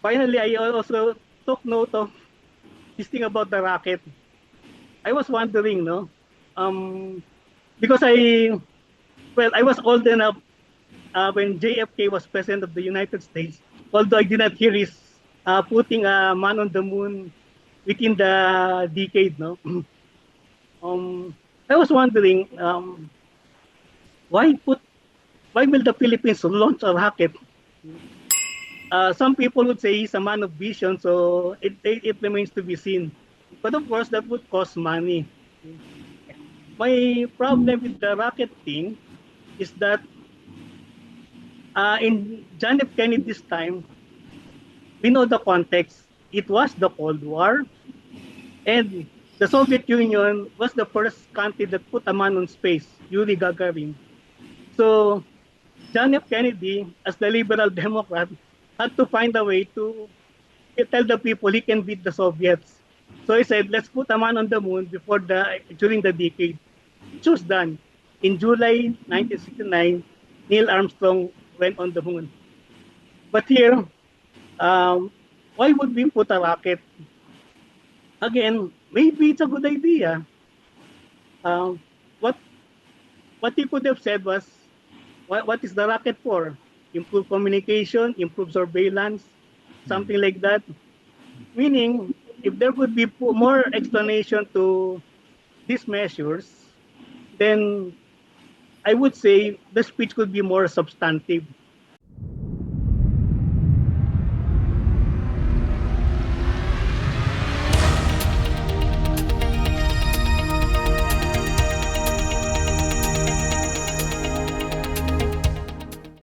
Finally, I also took note of this thing about the rocket. I was wondering, no, um, because I was old enough when JFK was president of the United States. Although I did not hear his putting a man on the moon within the decade, no. um, I was wondering, why put why will the Philippines launch a rocket? Some people would say he's a man of vision, so it remains to be seen. But of course, that would cost money. My problem with the rocket thing is that in John F. Kennedy's time, we know the context. It was the Cold War, and the Soviet Union was the first country that put a man on space, Yuri Gagarin. So John F. Kennedy, as the liberal Democrat, had to find a way to tell the people he can beat the Soviets. So he said, let's put a man on the moon during the decade. It was done. In July 1969, Neil Armstrong went on the moon. But here, um, why would we put a rocket? Again, maybe it's a good idea. Um, what what he could have said was, what is the rocket for? Improve communication, improve surveillance, something like that. Meaning, if there could be more explanation to these measures, then I would say the speech could be more substantive.